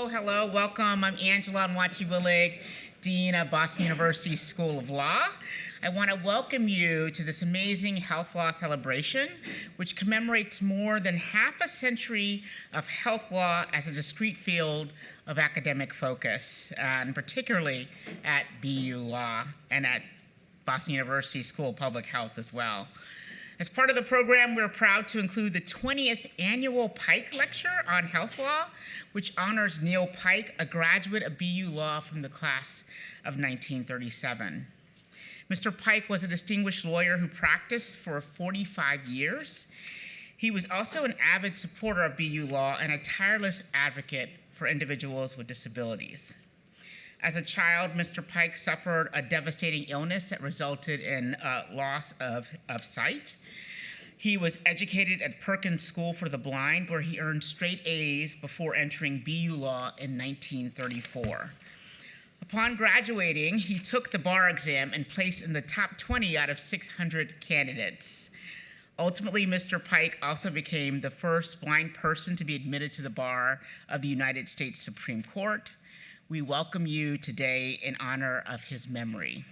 Hello, welcome. I'm Angela Onwachi-Willig, Dean of Boston University School of Law. I want to welcome you to this amazing health law celebration, which commemorates more than half a century of health law as a discrete field of academic focus, and particularly at BU Law and at Boston University School of Public Health as well. As part of the program, we're proud to include the 20th Annual Pike Lecture on Health Law, which honors Neil Pike, a graduate of BU Law from the class of 1937. Mr. Pike was a distinguished lawyer who practiced for 45 years. He was also an avid supporter of BU Law and a tireless advocate for individuals with disabilities. As a child, Mr. Pike suffered a devastating illness that resulted in loss of sight. He was educated at Perkins School for the Blind, where he earned straight A's before entering BU Law in 1934. Upon graduating, he took the bar exam and placed in the top 20 out of 600 candidates. Ultimately, Mr. Pike also became the first blind person to be admitted to the bar of the United States Supreme Court. We welcome you today in honor of his memory.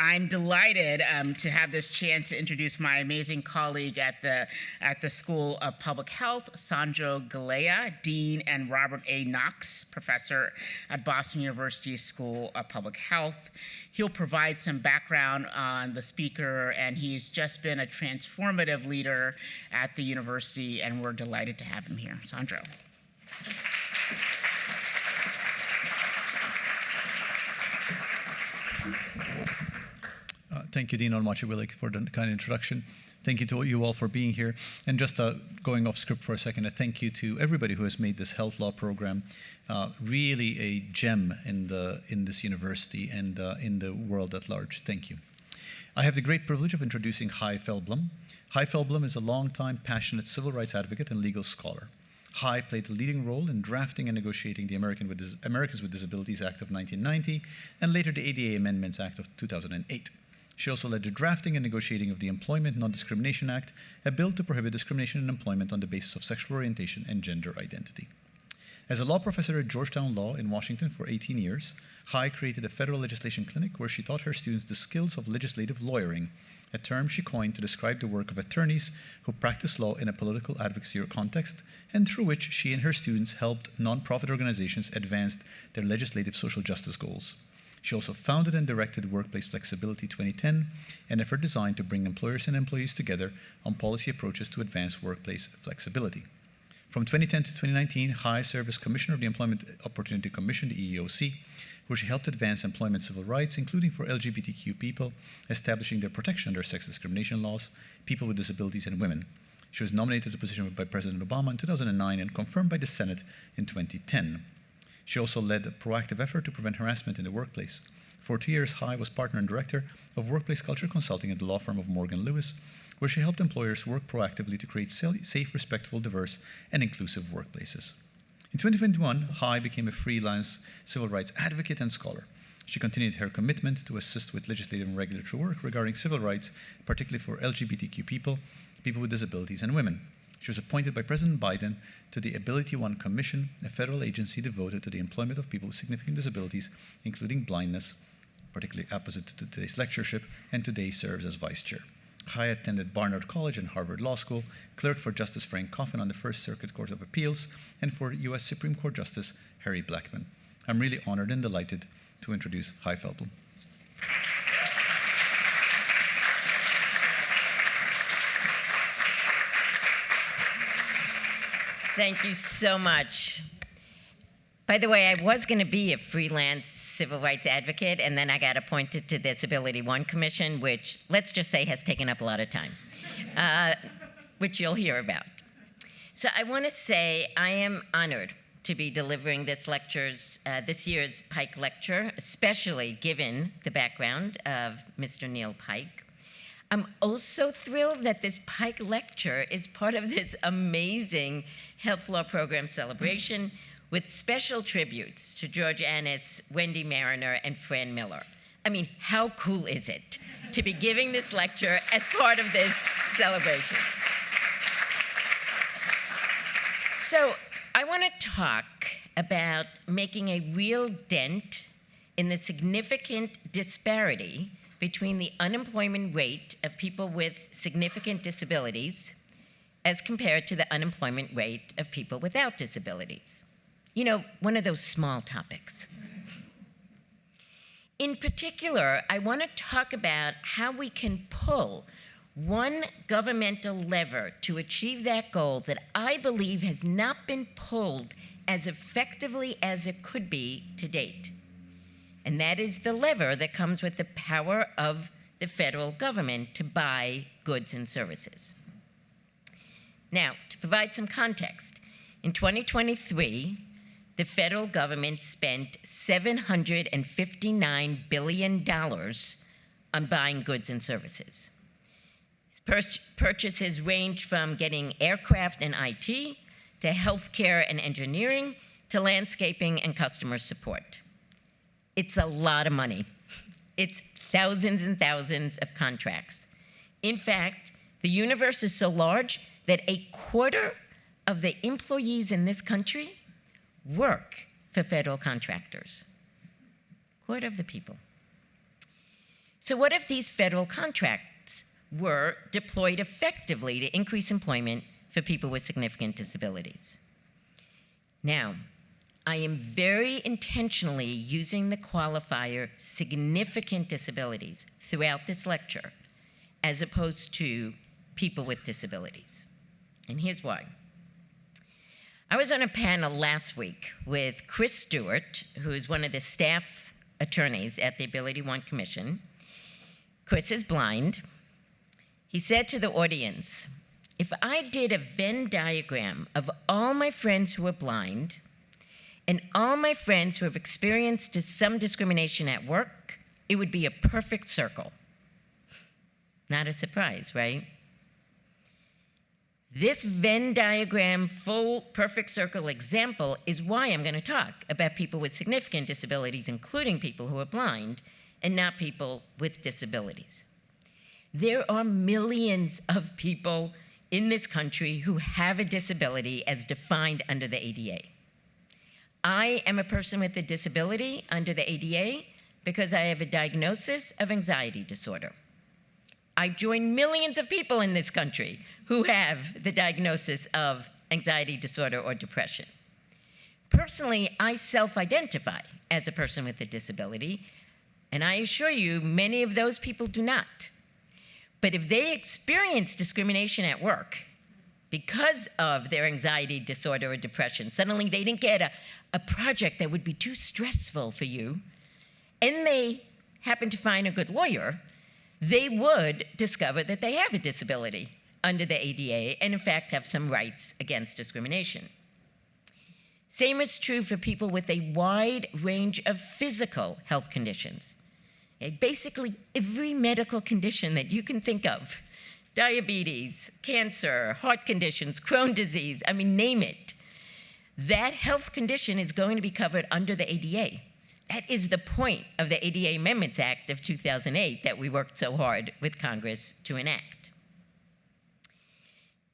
I'm delighted to have this chance to introduce my amazing colleague at the School of Public Health, Sandro Galea, Dean, and Robert A. Knox, Professor at Boston University School of Public Health. He'll provide some background on the speaker, and he's just been a transformative leader at the university, and we're delighted to have him here. Sandro. Thank you, Dean Onwachi-Willig, for the kind introduction. Thank you to you all for being here. And just going off script for a second, a thank you to everybody who has made this health law program really a gem in this university and in the world at large. Thank you. I have the great privilege of introducing Chai Feldblum. Chai Feldblum is a longtime passionate civil rights advocate and legal scholar. Chai played a leading role in drafting and negotiating the Americans with Disabilities Act of 1990 and later the ADA Amendments Act of 2008. She also led the drafting and negotiating of the Employment Non-Discrimination Act, a bill to prohibit discrimination in employment on the basis of sexual orientation and gender identity. As a law professor at Georgetown Law in Washington for 18 years, Chai created a federal legislation clinic where she taught her students the skills of legislative lawyering, a term she coined to describe the work of attorneys who practice law in a political advocacy or context, and through which she and her students helped nonprofit organizations advance their legislative social justice goals. She also founded and directed Workplace Flexibility 2010, an effort designed to bring employers and employees together on policy approaches to advance workplace flexibility. From 2010 to 2019, Chai served as Commissioner of the Employment Opportunity Commission, the EEOC, where she helped advance employment civil rights, including for LGBTQ people, establishing their protection under sex discrimination laws, people with disabilities, and women. She was nominated to the position by President Obama in 2009 and confirmed by the Senate in 2010. She also led a proactive effort to prevent harassment in the workplace. For 2 years, Chai was partner and director of workplace culture consulting at the law firm of Morgan Lewis, where she helped employers work proactively to create safe, respectful, diverse, and inclusive workplaces. In 2021, Chai became a freelance civil rights advocate and scholar. She continued her commitment to assist with legislative and regulatory work regarding civil rights, particularly for LGBTQ people, people with disabilities, and women. She was appointed by President Biden to the Ability One Commission, a federal agency devoted to the employment of people with significant disabilities, including blindness, particularly opposite to today's lectureship, and today serves as vice chair. Chai attended Barnard College and Harvard Law School, clerked for Justice Frank Coffin on the First Circuit Court of Appeals, and for U.S. Supreme Court Justice Harry Blackmun. I'm really honored and delighted to introduce Chai Feldblum. Thank you so much. By the way, I was going to be a freelance civil rights advocate, and then I got appointed to this Ability One Commission, which, let's just say, has taken up a lot of time, which you'll hear about. So I want to say I am honored to be delivering this year's Pike Lecture, especially given the background of Mr. Neil Pike. I'm also thrilled that this Pike Lecture is part of this amazing health law program celebration with special tributes to George Annis, Wendy Mariner, and Fran Miller. I mean, how cool is it to be giving this lecture as part of this celebration? So I want to talk about making a real dent in the significant disparity between the unemployment rate of people with significant disabilities as compared to the unemployment rate of people without disabilities. You know, one of those small topics. In particular, I want to talk about how we can pull one governmental lever to achieve that goal that I believe has not been pulled as effectively as it could be to date. And that is the lever that comes with the power of the federal government to buy goods and services. Now, to provide some context, in 2023, the federal government spent $759 billion on buying goods and services. Purchases range from getting aircraft and IT, to healthcare and engineering, to landscaping and customer support. It's a lot of money. It's thousands and thousands of contracts. In fact, the universe is so large that a quarter of the employees in this country work for federal contractors. Quarter of the people. So what if these federal contracts were deployed effectively to increase employment for people with significant disabilities? Now, I am very intentionally using the qualifier significant disabilities throughout this lecture, as opposed to people with disabilities. And here's why. I was on a panel last week with Chris Stewart, who is one of the staff attorneys at the Ability One Commission. Chris is blind. He said to the audience, if I did a Venn diagram of all my friends who are blind and all my friends who have experienced some discrimination at work, it would be a perfect circle. Not a surprise, right? This Venn diagram full perfect circle example is why I'm going to talk about people with significant disabilities, including people who are blind, and not people with disabilities. There are millions of people in this country who have a disability as defined under the ADA. I am a person with a disability under the ADA because I have a diagnosis of anxiety disorder. I join millions of people in this country who have the diagnosis of anxiety disorder or depression. Personally, I self-identify as a person with a disability, and I assure you, many of those people do not. But if they experience discrimination at work because of their anxiety disorder or depression, suddenly they didn't get a project that would be too stressful for you, and they happen to find a good lawyer, they would discover that they have a disability under the ADA and in fact have some rights against discrimination. Same is true for people with a wide range of physical health conditions. Basically every medical condition that you can think of, diabetes, cancer, heart conditions, Crohn's disease, I mean, name it. That health condition is going to be covered under the ADA. That is the point of the ADA Amendments Act of 2008 that we worked so hard with Congress to enact.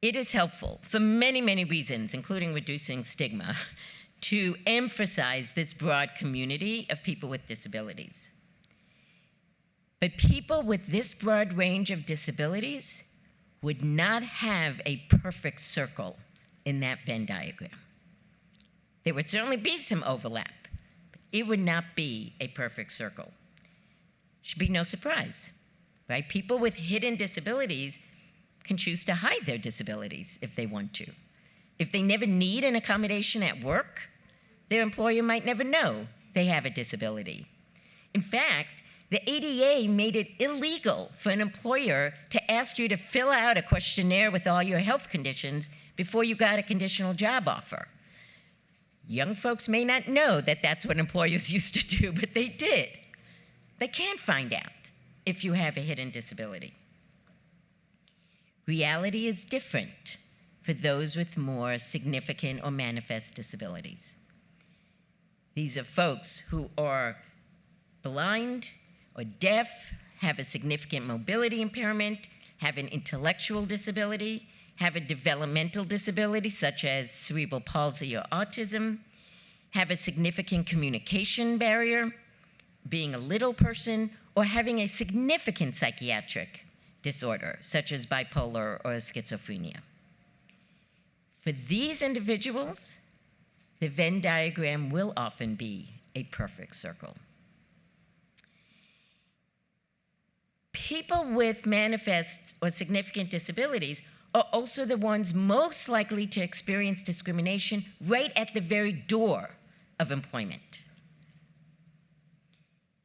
It is helpful for many, many reasons, including reducing stigma, to emphasize this broad community of people with disabilities. But people with this broad range of disabilities would not have a perfect circle in that Venn diagram. There would certainly be some overlap. It would not be a perfect circle. Should be no surprise, right? People with hidden disabilities can choose to hide their disabilities if they want to. If they never need an accommodation at work, their employer might never know they have a disability. In fact, the ADA made it illegal for an employer to ask you to fill out a questionnaire with all your health conditions before you got a conditional job offer. Young folks may not know that that's what employers used to do, but they did. They can find out if you have a hidden disability. Reality is different for those with more significant or manifest disabilities. These are folks who are blind or deaf, have a significant mobility impairment, have an intellectual disability, have a developmental disability such as cerebral palsy or autism, have a significant communication barrier, being a little person, or having a significant psychiatric disorder such as bipolar or schizophrenia. For these individuals, the Venn diagram will often be a perfect circle. People with manifest or significant disabilities are also the ones most likely to experience discrimination right at the very door of employment.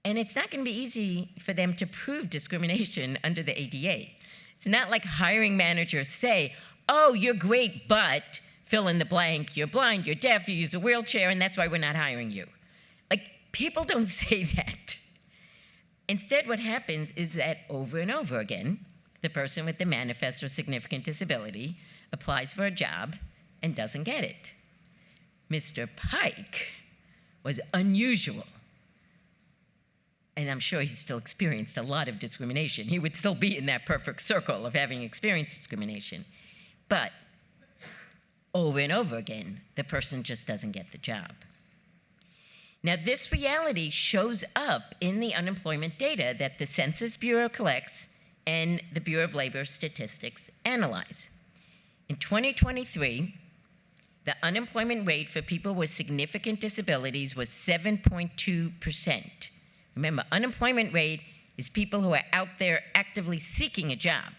And it's not going to be easy for them to prove discrimination under the ADA. It's not like hiring managers say, oh, you're great, but fill in the blank, you're blind, you're deaf, you use a wheelchair, and that's why we're not hiring you. Like, people don't say that. Instead, what happens is that over and over again, the person with the manifest or significant disability applies for a job and doesn't get it. Mr. Pike was unusual. And I'm sure he still experienced a lot of discrimination. He would still be in that perfect circle of having experienced discrimination. But over and over again, the person just doesn't get the job. Now, this reality shows up in the unemployment data that the Census Bureau collects and the Bureau of Labor Statistics analyze. In 2023, the unemployment rate for people with significant disabilities was 7.2%. Remember, unemployment rate is people who are out there actively seeking a job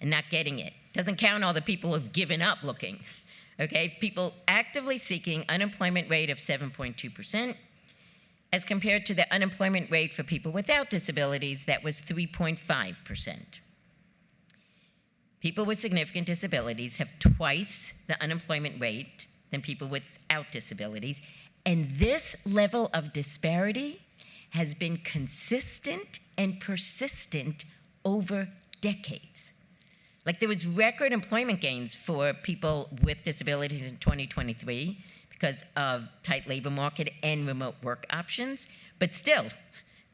and not getting it. Doesn't count all the people who've given up looking. Okay, people actively seeking, unemployment rate of 7.2%, as compared to the unemployment rate for people without disabilities that was 3.5%. People with significant disabilities have twice the unemployment rate than people without disabilities, and this level of disparity has been consistent and persistent over decades. Like, there was record employment gains for people with disabilities in 2023 because of tight labor market and remote work options, but still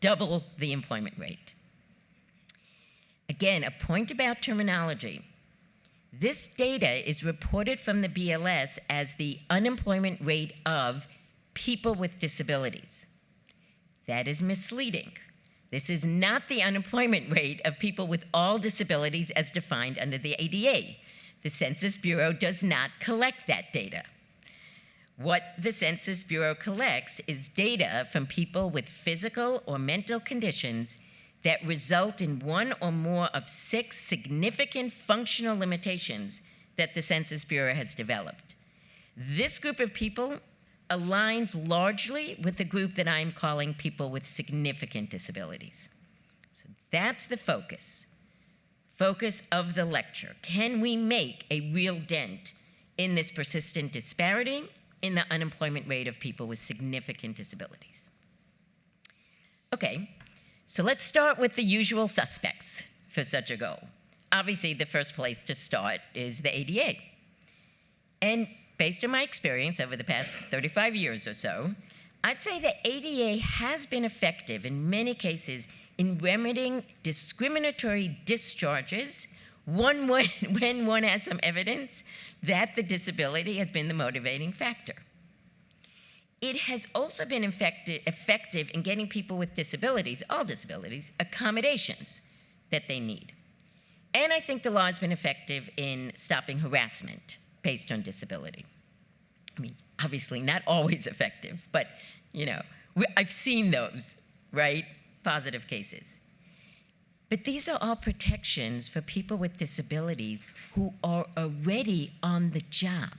double the employment rate. Again, a point about terminology. This data is reported from the BLS as the unemployment rate of people with disabilities. That is misleading. This is not the unemployment rate of people with all disabilities as defined under the ADA. The Census Bureau does not collect that data. What the Census Bureau collects is data from people with physical or mental conditions that result in one or more of 6 significant functional limitations that the Census Bureau has developed. This group of people aligns largely with the group that I'm calling people with significant disabilities. So that's the focus of the lecture. Can we make a real dent in this persistent disparity in the unemployment rate of people with significant disabilities? Okay, so let's start with the usual suspects for such a goal. Obviously, the first place to start is the ADA. And based on my experience over the past 35 years or so, I'd say the ADA has been effective in many cases in remedying discriminatory discharges when one has some evidence that the disability has been the motivating factor. It has also been effective in getting people with disabilities, all disabilities, accommodations that they need. And I think the law has been effective in stopping harassment based on disability. I mean, obviously not always effective, but I've seen those, right? Positive cases. But these are all protections for people with disabilities who are already on the job,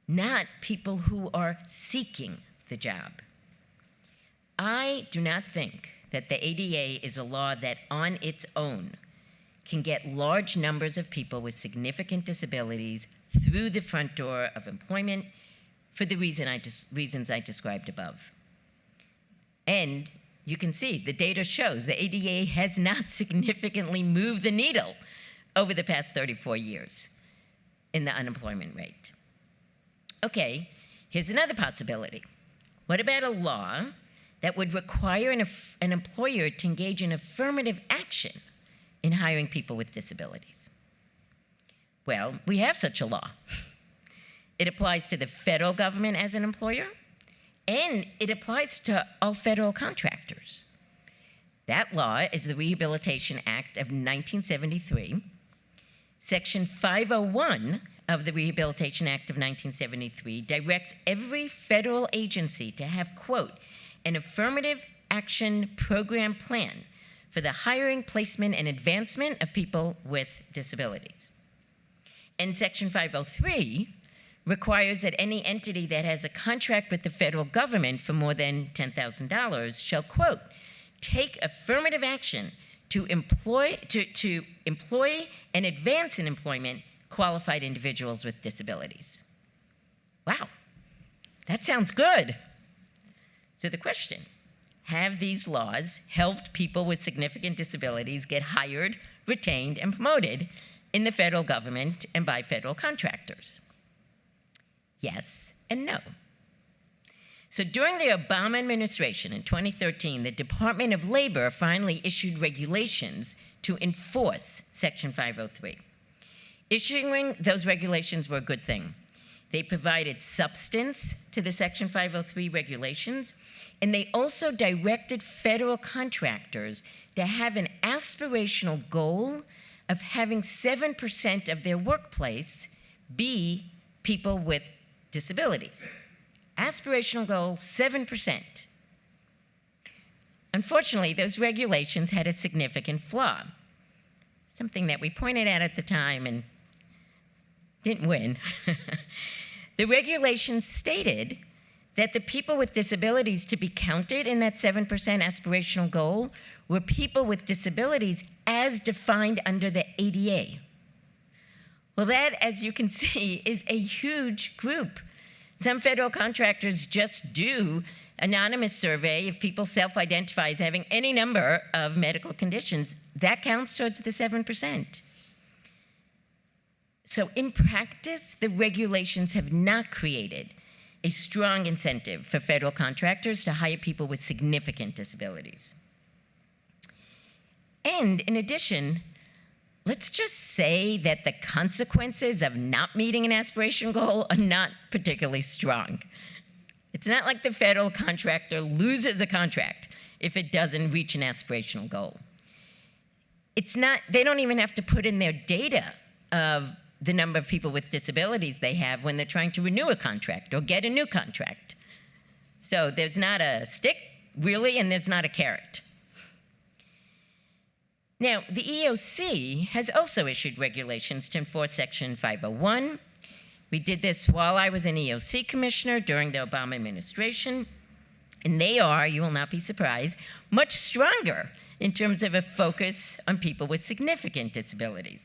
not people who are seeking the job. I do not think that the ADA is a law that on its own can get large numbers of people with significant disabilities through the front door of employment for the reasons I described above. And you can see the data shows the ADA has not significantly moved the needle over the past 34 years in the unemployment rate. Okay, here's another possibility. What about a law that would require an employer to engage in affirmative action in hiring people with disabilities? Well, we have such a law. It applies to the federal government as an employer, and it applies to all federal contractors. That law is the Rehabilitation Act of 1973. Section 501 of the Rehabilitation Act of 1973 directs every federal agency to have, quote, an affirmative action program plan for the hiring, placement, and advancement of people with disabilities. And Section 503 requires that any entity that has a contract with the federal government for more than $10,000 shall, quote, take affirmative action to employ and advance in employment qualified individuals with disabilities. Wow, that sounds good. So the question, have these laws helped people with significant disabilities get hired, retained, and promoted in the federal government and by federal contractors? Yes and no. So during the Obama administration in 2013, the Department of Labor finally issued regulations to enforce Section 503. Issuing those regulations were a good thing. They provided substance to the Section 503 regulations, and they also directed federal contractors to have an aspirational goal of having 7% of their workplace be people with disabilities. Aspirational goal, 7%. Unfortunately, those regulations had a significant flaw, something that we pointed out at the time and didn't win. The regulations stated that the people with disabilities to be counted in that 7% aspirational goal were people with disabilities as defined under the ADA. Well, that, as you can see, is a huge group. Some federal contractors just do anonymous survey if people self-identify as having any number of medical conditions. That counts towards the 7%. So in practice, the regulations have not created a strong incentive for federal contractors to hire people with significant disabilities. And in addition, let's just say that the consequences of not meeting an aspirational goal are not particularly strong. It's not like the federal contractor loses a contract if it doesn't reach an aspirational goal. It's not, they don't even have to put in their data of the number of people with disabilities they have when they're trying to renew a contract or get a new contract. So there's not a stick, really, and there's not a carrot. Now, the EEOC has also issued regulations to enforce Section 501. We did this while I was an EEOC commissioner during the Obama administration, and they are, you will not be surprised, much stronger in terms of a focus on people with significant disabilities.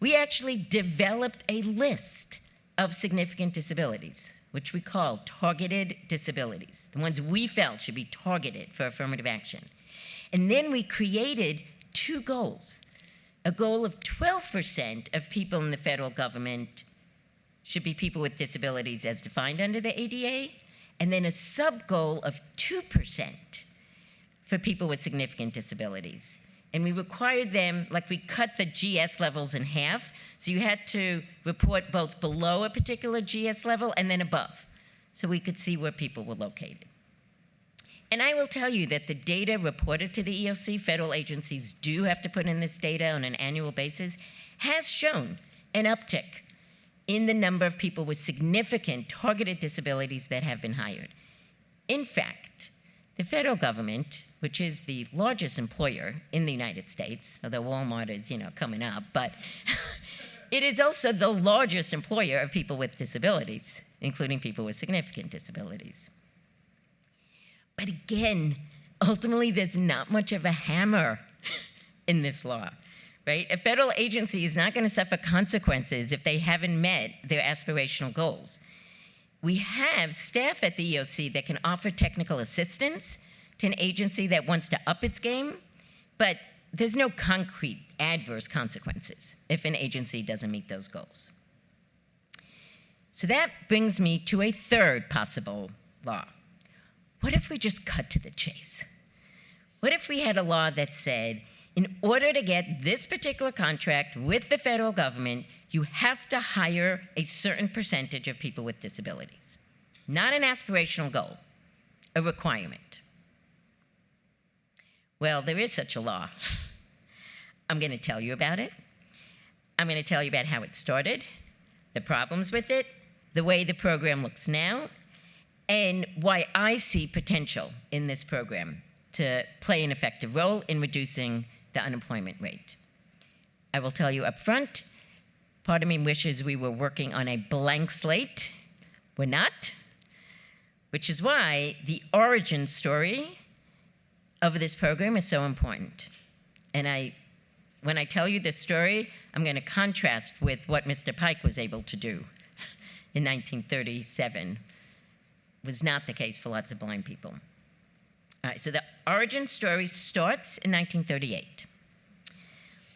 We actually developed a list of significant disabilities, which we call targeted disabilities, the ones we felt should be targeted for affirmative action. And then we created two goals. A goal of 12% of people in the federal government should be people with disabilities as defined under the ADA, and then a sub-goal of 2% for people with significant disabilities. And we required them, like we cut the GS levels in half, so you had to report both below a particular GS level and then above, so we could see where people were located. And I will tell you that the data reported to the EEOC, federal agencies do have to put in this data on an annual basis, has shown an uptick in the number of people with significant targeted disabilities that have been hired. In fact, the federal government, which is the largest employer in the United States, although Walmart is, coming up, but it is also the largest employer of people with disabilities, including people with significant disabilities. But again, ultimately, there's not much of a hammer in this law, right? A federal agency is not going to suffer consequences if they haven't met their aspirational goals. We have staff at the EEOC that can offer technical assistance to an agency that wants to up its game, but there's no concrete adverse consequences if an agency doesn't meet those goals. So that brings me to a third possible law. What if we just cut to the chase? What if we had a law that said, in order to get this particular contract with the federal government, you have to hire a certain percentage of people with disabilities. Not an aspirational goal, a requirement. Well, there is such a law. I'm going to tell you about it. I'm going to tell you about how it started, the problems with it, the way the program looks now, and why I see potential in this program to play an effective role in reducing the unemployment rate. I will tell you up front, part of me wishes we were working on a blank slate. We're not, which is why the origin story of this program is so important. And when I tell you this story, I'm going to contrast with what Mr. Pike was able to do in 1937. It was not the case for lots of blind people. All right, so the origin story starts in 1938.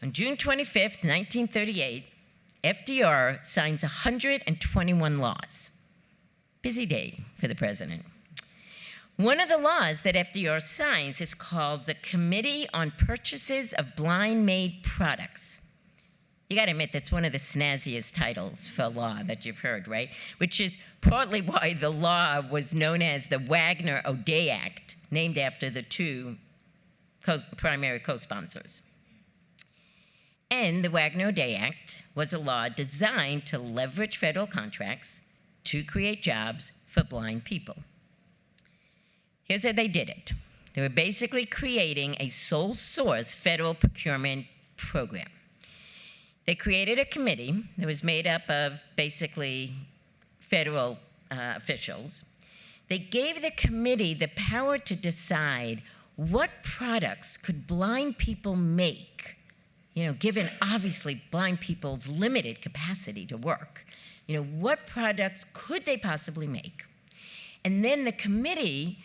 On June 25th, 1938, FDR signs 121 laws. Busy day for the president. One of the laws that FDR signs is called the Committee on Purchases of Blind-Made Products. You got to admit, that's one of the snazziest titles for a law that you've heard, right? Which is partly why the law was known as the Wagner-O'Day Act, named after the two primary co-sponsors. And the Wagner-O'Day Act was a law designed to leverage federal contracts to create jobs for blind people. Here's how they did it. They were basically creating a sole source federal procurement program. They created a committee that was made up of basically federal officials. They gave the committee the power to decide what products could blind people make, given obviously blind people's limited capacity to work. What products could they possibly make? And then the committee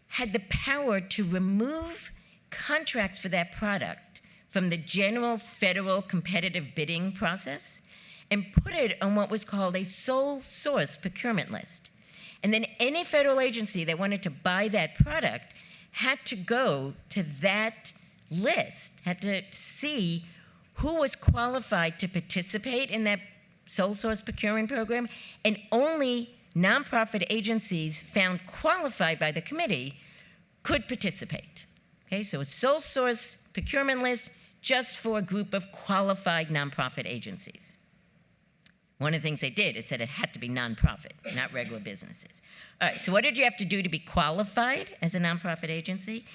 had the power to remove contracts for that product from the general federal competitive bidding process and put it on what was called a sole source procurement list. And then any federal agency that wanted to buy that product had to go to that list, had to see who was qualified to participate in that sole source procurement program, and only nonprofit agencies found qualified by the committee could participate. Okay, so a sole source procurement list just for a group of qualified nonprofit agencies. One of the things they did is that it had to be nonprofit, not regular businesses. All right, so what did you have to do to be qualified as a nonprofit agency?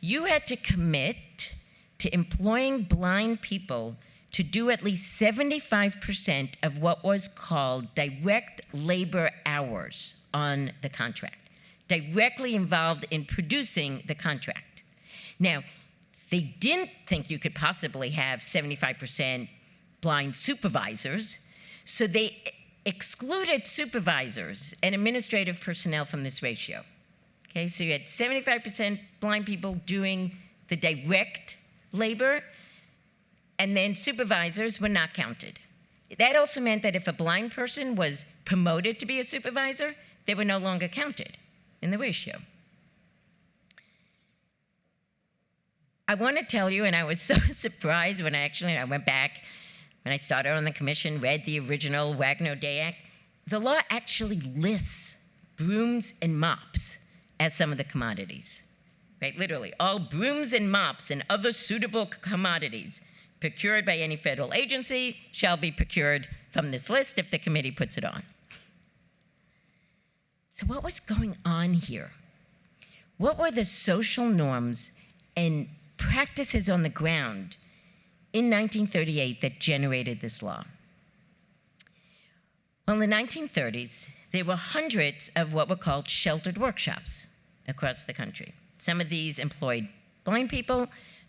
You had to commit to employing blind people to do at least 75% of what was called direct labor hours on the contract, directly involved in producing the contract. Now, they didn't think you could possibly have 75% blind supervisors, so they excluded supervisors and administrative personnel from this ratio. Okay, so you had 75% blind people doing the direct labor, and then supervisors were not counted. That also meant that if a blind person was promoted to be a supervisor, they were no longer counted in the ratio. I want to tell you, and I was so surprised when I went back, when I started on the commission, read the original Wagner-O'Day Act, the law actually lists brooms and mops as some of the commodities, right? Literally, all brooms and mops and other suitable commodities procured by any federal agency shall be procured from this list if the committee puts it on. So what was going on here? What were the social norms and practices on the ground in 1938 that generated this law? Well, in the 1930s, there were hundreds of what were called sheltered workshops across the country. Some of these employed blind people,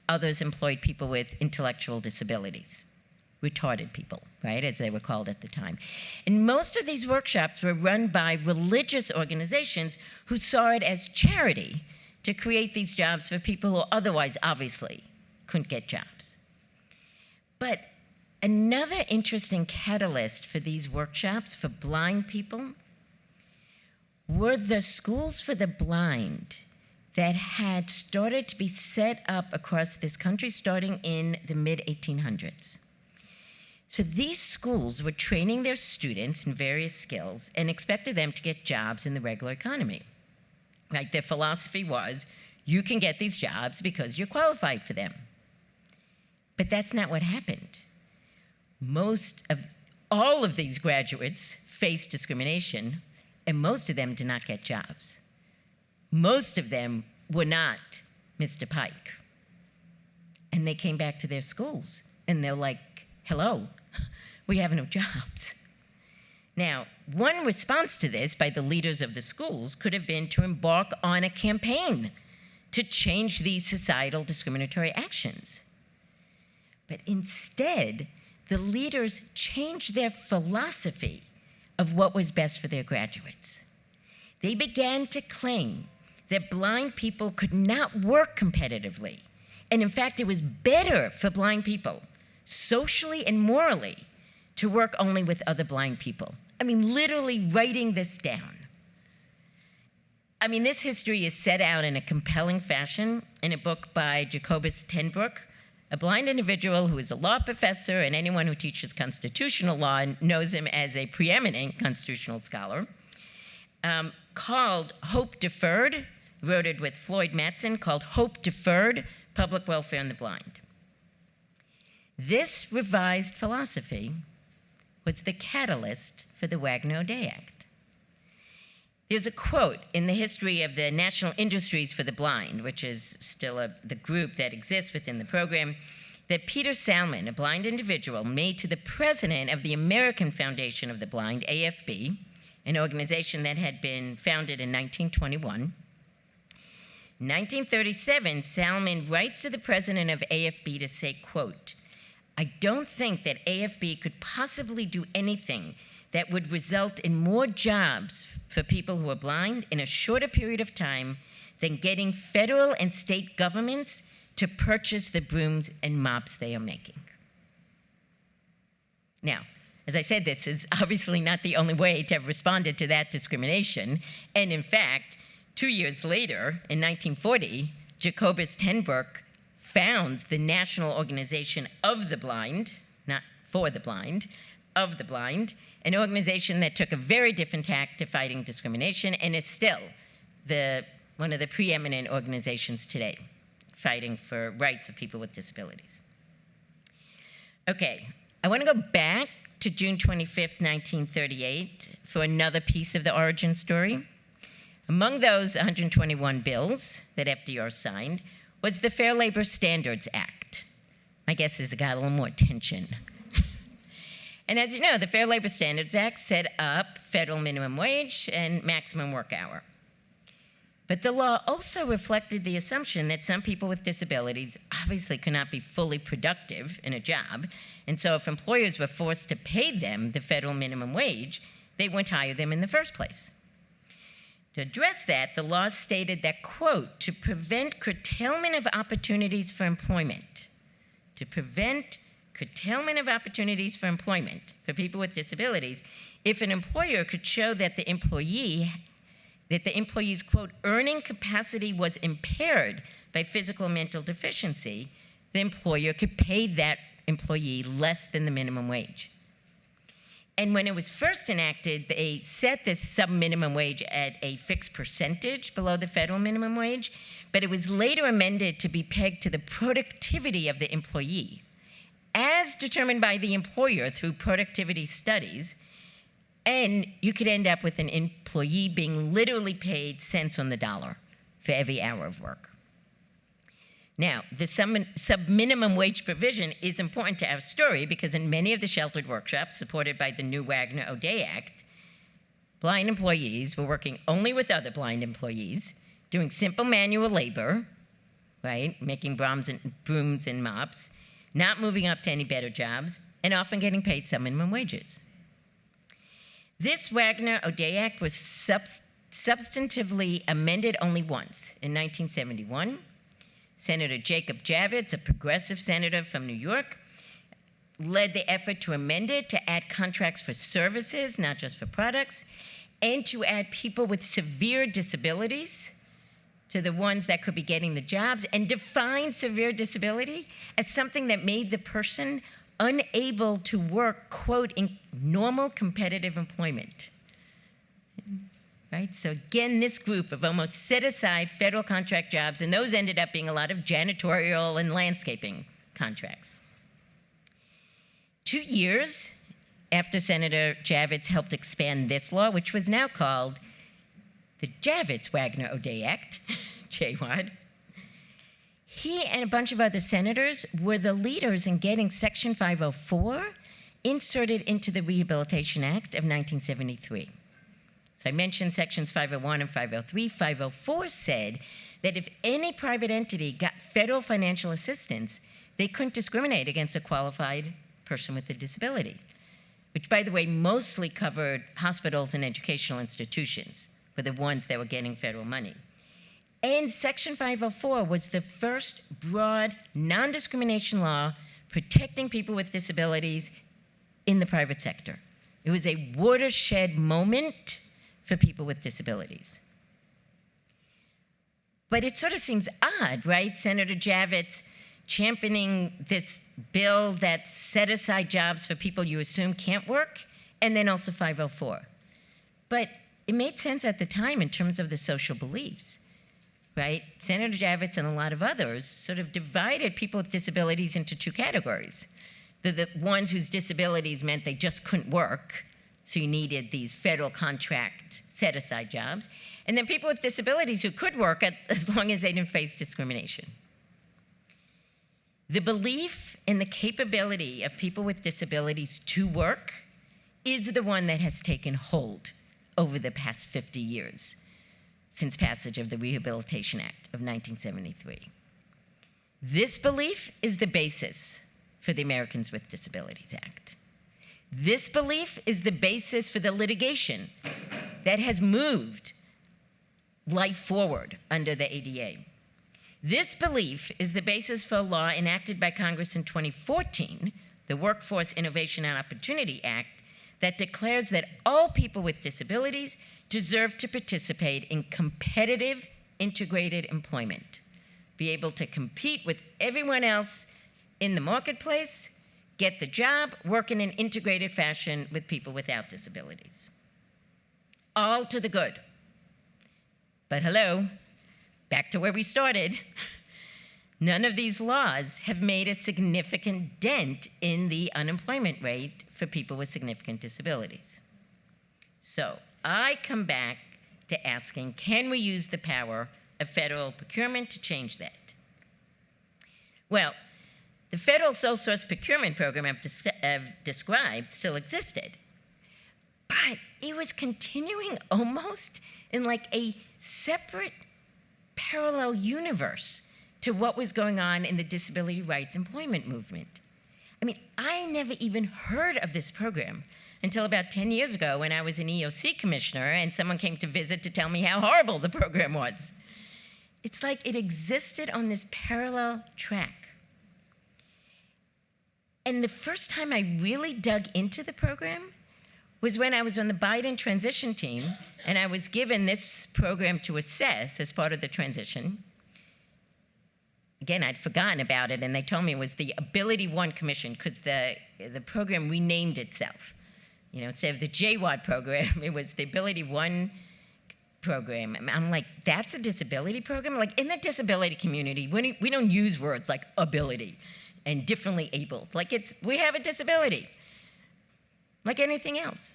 others employed people with intellectual disabilities, retarded people, right, as they were called at the time. And most of these workshops were run by religious organizations who saw it as charity to create these jobs for people who otherwise obviously couldn't get jobs. But another interesting catalyst for these workshops for blind people were the schools for the blind that had started to be set up across this country starting in the mid-1800s. So these schools were training their students in various skills and expected them to get jobs in the regular economy. Right? Their philosophy was, you can get these jobs because you're qualified for them. But that's not what happened. All of these graduates faced discrimination, and most of them did not get jobs. Most of them were not Mr. Pike. And they came back to their schools, and they're like, hello, we have no jobs. Now, one response to this by the leaders of the schools could have been to embark on a campaign to change these societal discriminatory actions. But instead, the leaders changed their philosophy of what was best for their graduates. They began to claim that blind people could not work competitively. And in fact, it was better for blind people, socially and morally, to work only with other blind people. I mean, literally writing this down. I mean, this history is set out in a compelling fashion in a book by Jacobus Tenbroek, a blind individual who is a law professor, and anyone who teaches constitutional law knows him as a preeminent constitutional scholar, called Hope Deferred, wrote it with Floyd Mattson, called Hope Deferred, Public Welfare and the Blind. This revised philosophy was the catalyst for the Wagner-O'Day Act. There's a quote in the history of the National Industries for the Blind, which is still the group that exists within the program, that Peter Salmon, a blind individual, made to the president of the American Foundation of the Blind, AFB, an organization that had been founded in 1921. In 1937, Salmon writes to the president of AFB to say, quote, "I don't think that AFB could possibly do anything that would result in more jobs for people who are blind in a shorter period of time than getting federal and state governments to purchase the brooms and mops they are making." Now, as I said, this is obviously not the only way to have responded to that discrimination. And in fact, 2 years later, in 1940, Jacobus Tenbroek founds the National Organization of the Blind, not for the blind, of the blind, an organization that took a very different tack to fighting discrimination and is still one of the preeminent organizations today, fighting for rights of people with disabilities. Okay, I want to go back to June 25th, 1938 for another piece of the origin story. Among those 121 bills that FDR signed was the Fair Labor Standards Act. My guess is it got a little more attention. And as you know, the Fair Labor Standards Act set up federal minimum wage and maximum work hour. But the law also reflected the assumption that some people with disabilities obviously could not be fully productive in a job, and so if employers were forced to pay them the federal minimum wage, they wouldn't hire them in the first place. To address that, the law stated that, quote, "to prevent curtailment of opportunities for employment," to prevent curtailment of opportunities for employment for people with disabilities, if an employer could show that the employee's, quote, "earning capacity was impaired by physical and mental deficiency," the employer could pay that employee less than the minimum wage. And when it was first enacted, they set this sub-minimum wage at a fixed percentage below the federal minimum wage, but it was later amended to be pegged to the productivity of the employee, as determined by the employer through productivity studies, and you could end up with an employee being literally paid cents on the dollar for every hour of work. Now, the sub-minimum wage provision is important to our story because in many of the sheltered workshops supported by the new Wagner-O'Day Act, blind employees were working only with other blind employees, doing simple manual labor, right, making brooms and mops, not moving up to any better jobs, and often getting paid sub-minimum wages. This Wagner-O'Day Act was substantively amended only once, in 1971. Senator Jacob Javits, a progressive senator from New York, led the effort to amend it to add contracts for services, not just for products, and to add people with severe disabilities to the ones that could be getting the jobs, and define severe disability as something that made the person unable to work, quote, in normal competitive employment. Right? So again, this group of almost set aside federal contract jobs, and those ended up being a lot of janitorial and landscaping contracts. 2 years after Senator Javits helped expand this law, which was now called the Javits-Wagner-O'Day Act, JWAD, he and a bunch of other senators were the leaders in getting Section 504 inserted into the Rehabilitation Act of 1973. So I mentioned Sections 501 and 503. 504 said that if any private entity got federal financial assistance, they couldn't discriminate against a qualified person with a disability, which, by the way, mostly covered hospitals and educational institutions, were the ones that were getting federal money. And Section 504 was the first broad non-discrimination law protecting people with disabilities in the private sector. It was a watershed moment for people with disabilities. But it sort of seems odd, right? Senator Javits championing this bill that set aside jobs for people you assume can't work, and then also 504. But it made sense at the time in terms of the social beliefs, right? Senator Javits and a lot of others sort of divided people with disabilities into two categories. The ones whose disabilities meant they just couldn't work, so you needed these federal contract set-aside jobs, and then people with disabilities who could work as long as they didn't face discrimination. The belief in the capability of people with disabilities to work is the one that has taken hold over the past 50 years since passage of the Rehabilitation Act of 1973. This belief is the basis for the Americans with Disabilities Act. This belief is the basis for the litigation that has moved life forward under the ADA. This belief is the basis for a law enacted by Congress in 2014, the Workforce Innovation and Opportunity Act, that declares that all people with disabilities deserve to participate in competitive, integrated employment, be able to compete with everyone else in the marketplace, get the job, work in an integrated fashion with people without disabilities. All to the good. But hello, back to where we started. None of these laws have made a significant dent in the unemployment rate for people with significant disabilities. So I come back to asking, can we use the power of federal procurement to change that? Well, the federal sole source procurement program I've described still existed, but it was continuing almost in like a separate parallel universe to what was going on in the disability rights employment movement. I mean, I never even heard of this program until about 10 years ago when I was an EEOC commissioner and someone came to visit to tell me how horrible the program was. It's like it existed on this parallel track. And the first time I really dug into the program was when I was on the Biden transition team, and I was given this program to assess as part of the transition. Again, I'd forgotten about it, and they told me it was the Ability One Commission, because the program renamed itself. You know, instead of the JWAD program, it was the Ability One program. I'm like, that's a disability program? Like, in the disability community, we don't use words like ability and differently abled. Like, we have a disability, like anything else.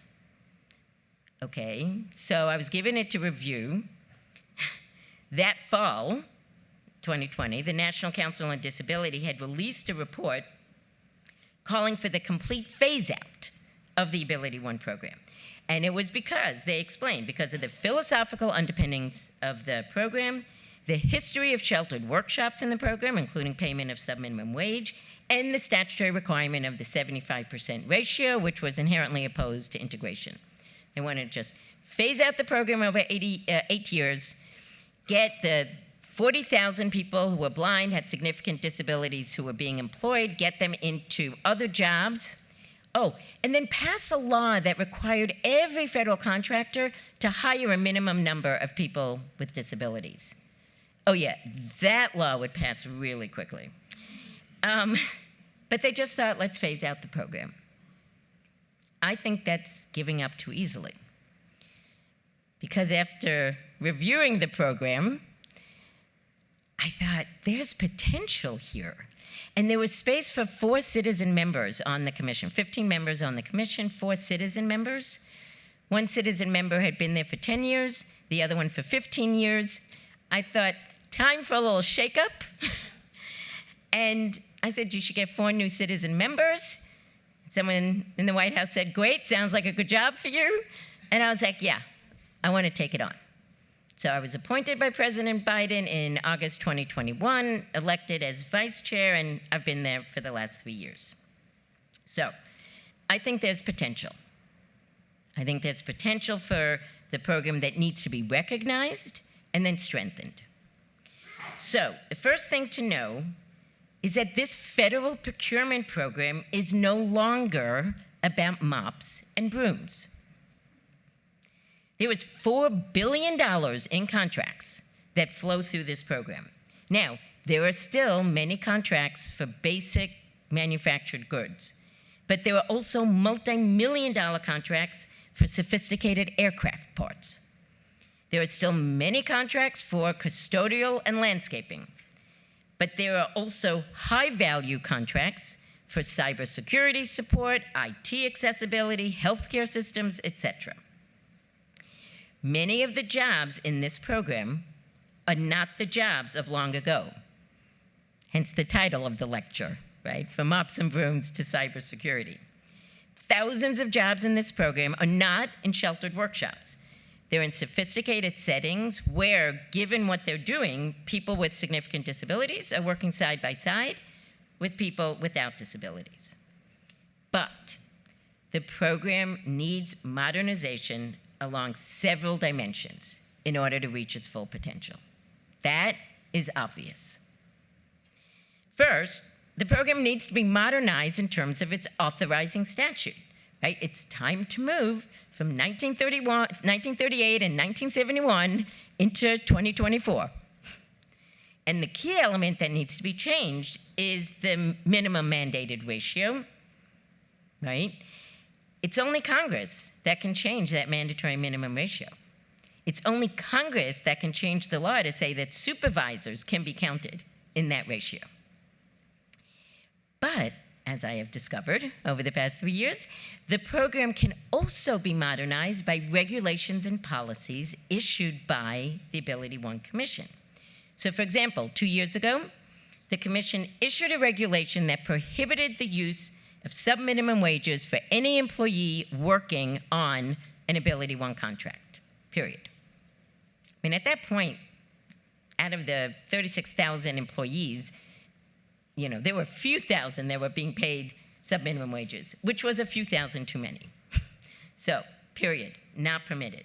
Okay, so I was given it to review. That fall, 2020, the National Council on Disability had released a report calling for the complete phase-out of the Ability One program. And it was because, they explained, because of the philosophical underpinnings of the program, the history of sheltered workshops in the program, including payment of subminimum wage, and the statutory requirement of the 75% ratio, which was inherently opposed to integration. They wanted to just phase out the program over 8 years, get the 40,000 people who were blind, had significant disabilities who were being employed, get them into other jobs. Oh, and then pass a law that required every federal contractor to hire a minimum number of people with disabilities. Oh yeah, that law would pass really quickly. But they just thought, let's phase out the program. I think that's giving up too easily. Because after reviewing the program, I thought, there's potential here. And there was space for 4 citizen members on the commission, 15 members on the commission, 4 citizen members. One citizen member had been there for 10 years, the other one for 15 years. I thought, time for a little shakeup. And I said, you should get 4 new citizen members. Someone in the White House said, great, sounds like a good job for you. And I was like, yeah, I want to take it on. So I was appointed by President Biden in August 2021, elected as vice chair, and I've been there for the last 3 years. So I think there's potential. I think there's potential for the program that needs to be recognized and then strengthened. So the first thing to know is that this federal procurement program is no longer about Mops and Brooms. There was $4 billion in contracts that flow through this program. Now, there are still many contracts for basic manufactured goods, but there are also multi-million-dollar contracts for sophisticated aircraft parts. There are still many contracts for custodial and landscaping, but there are also high-value contracts for cybersecurity support, IT accessibility, healthcare systems, etc. Many of the jobs in this program are not the jobs of long ago, hence the title of the lecture, right? From Mops and Brooms to cybersecurity. Thousands of jobs in this program are not in sheltered workshops. They're in sophisticated settings where, given what they're doing, people with significant disabilities are working side by side with people without disabilities. But the program needs modernization along several dimensions in order to reach its full potential. That is obvious. First, the program needs to be modernized in terms of its authorizing statute, right? It's time to move from 1938 and 1971 into 2024. And the key element that needs to be changed is the minimum mandated ratio, right? It's only Congress that can change that mandatory minimum ratio. It's only Congress that can change the law to say that supervisors can be counted in that ratio. But, as I have discovered over the past 3 years, the program can also be modernized by regulations and policies issued by the AbilityOne Commission. So, for example, 2 years ago, the Commission issued a regulation that prohibited the use of subminimum wages for any employee working on an AbilityOne contract, period. I mean, at that point, out of the 36,000 employees, you know, there were a few thousand that were being paid subminimum wages, which was a few thousand too many. So, period, not permitted.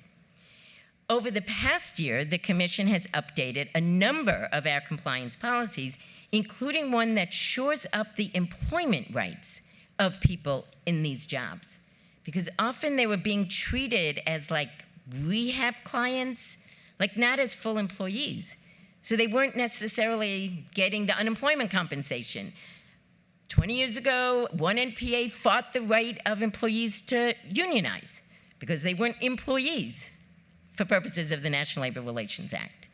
Over the past year, the Commission has updated a number of our compliance policies, including one that shores up the employment rights of people in these jobs. Because often they were being treated as like rehab clients, like not as full employees. So they weren't necessarily getting the unemployment compensation. 20 years ago, one NPA fought the right of employees to unionize because they weren't employees for purposes of the National Labor Relations Act.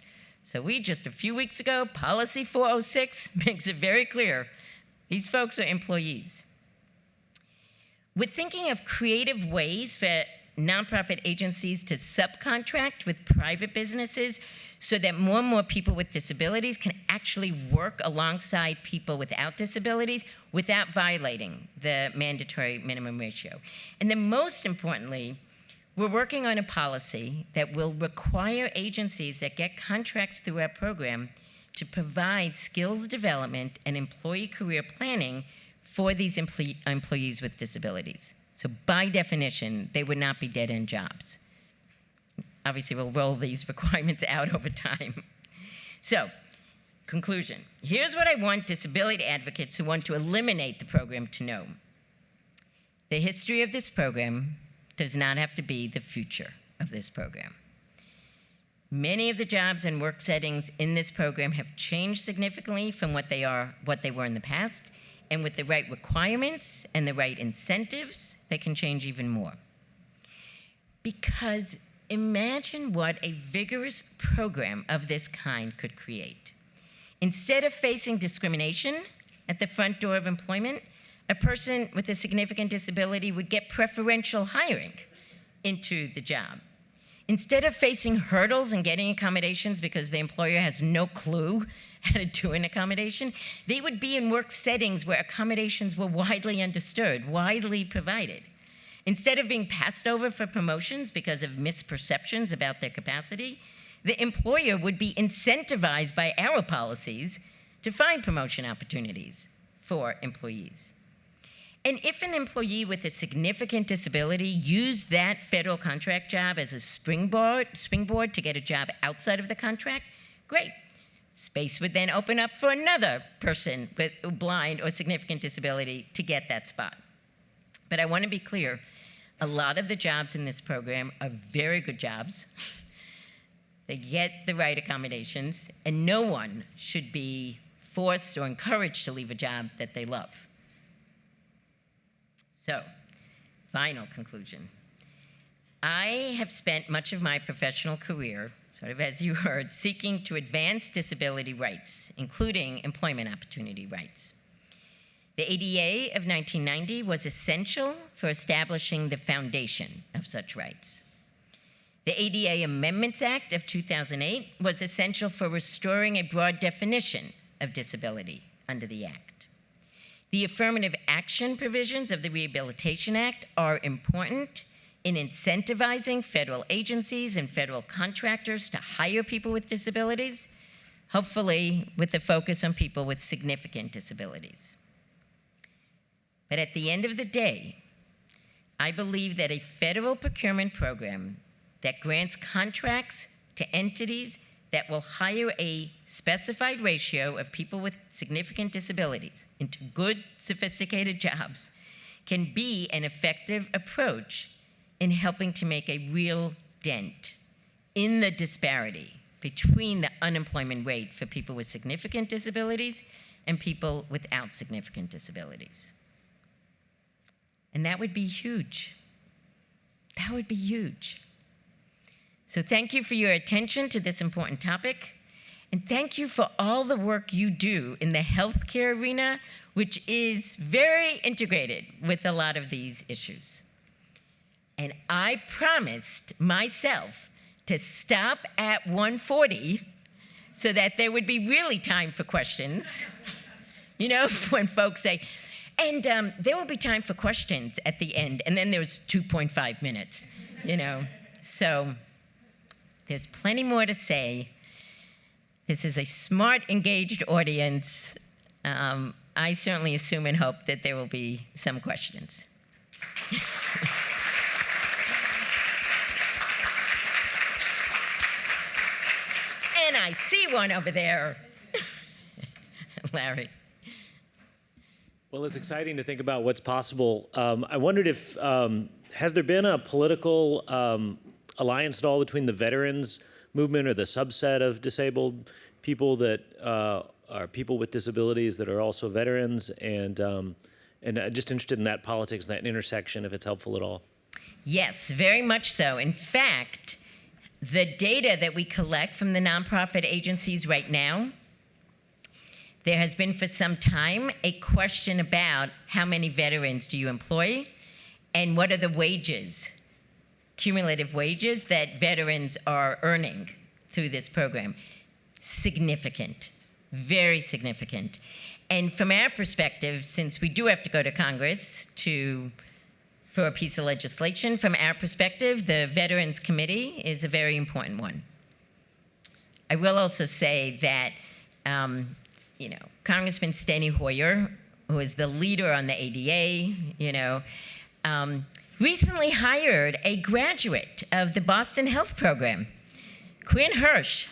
So we just a few weeks ago, Policy 406 makes it very clear, these folks are employees. We're thinking of creative ways for nonprofit agencies to subcontract with private businesses so that more and more people with disabilities can actually work alongside people without disabilities without violating the mandatory minimum ratio. And then most importantly, we're working on a policy that will require agencies that get contracts through our program to provide skills development and employee career planning for these employees with disabilities. So by definition, they would not be dead-end jobs. Obviously, we'll roll these requirements out over time. So, conclusion. Here's what I want disability advocates who want to eliminate the program to know. The history of this program does not have to be the future of this program. Many of the jobs and work settings in this program have changed significantly from what they were in the past, And with the right requirements and the right incentives, they can change even more. Because imagine what a vigorous program of this kind could create. Instead of facing discrimination at the front door of employment, a person with a significant disability would get preferential hiring into the job. Instead of facing hurdles and getting accommodations because the employer has no clue how to do an accommodation, they would be in work settings where accommodations were widely understood, widely provided. Instead of being passed over for promotions because of misperceptions about their capacity, the employer would be incentivized by our policies to find promotion opportunities for employees. And if an employee with a significant disability used that federal contract job as a springboard to get a job outside of the contract, great. Space would then open up for another person with a blind or significant disability to get that spot. But I want to be clear, a lot of the jobs in this program are very good jobs. They get the right accommodations, and no one should be forced or encouraged to leave a job that they love. So, final conclusion. I have spent much of my professional career, sort of as you heard, seeking to advance disability rights, including employment opportunity rights. The ADA of 1990 was essential for establishing the foundation of such rights. The ADA Amendments Act of 2008 was essential for restoring a broad definition of disability under the Act. The affirmative action provisions of the Rehabilitation Act are important in incentivizing federal agencies and federal contractors to hire people with disabilities, hopefully with a focus on people with significant disabilities. But at the end of the day, I believe that a federal procurement program that grants contracts to entities that will hire a specified ratio of people with significant disabilities into good, sophisticated jobs can be an effective approach in helping to make a real dent in the disparity between the unemployment rate for people with significant disabilities and people without significant disabilities. And that would be huge. That would be huge. So thank you for your attention to this important topic, and thank you for all the work you do in the healthcare arena, which is very integrated with a lot of these issues. And I promised myself to stop at 1:40 so that there would be really time for questions. You know, when folks say, and there will be time for questions at the end, and then there's 2.5 minutes, you know. So there's plenty more to say. This is a smart, engaged audience. I certainly assume and hope that there will be some questions. And I see one over there. Larry. Well, it's exciting to think about what's possible. I wondered if, has there been a political alliance at all between the veterans movement or the subset of disabled people that are people with disabilities that are also veterans, and just interested in that politics, that intersection, if it's helpful at all? Yes, very much so. In fact, the data that we collect from the nonprofit agencies right now, there has been for some time a question about how many veterans do you employ and what are the wages, cumulative wages that veterans are earning through this program. Significant, very significant. And from our perspective, since we do have to go to Congress for a piece of legislation, from our perspective, the Veterans Committee is a very important one. I will also say that Congressman Steny Hoyer, who is the leader on the ADA, recently hired a graduate of the Boston Health Program, Quinn Hirsch.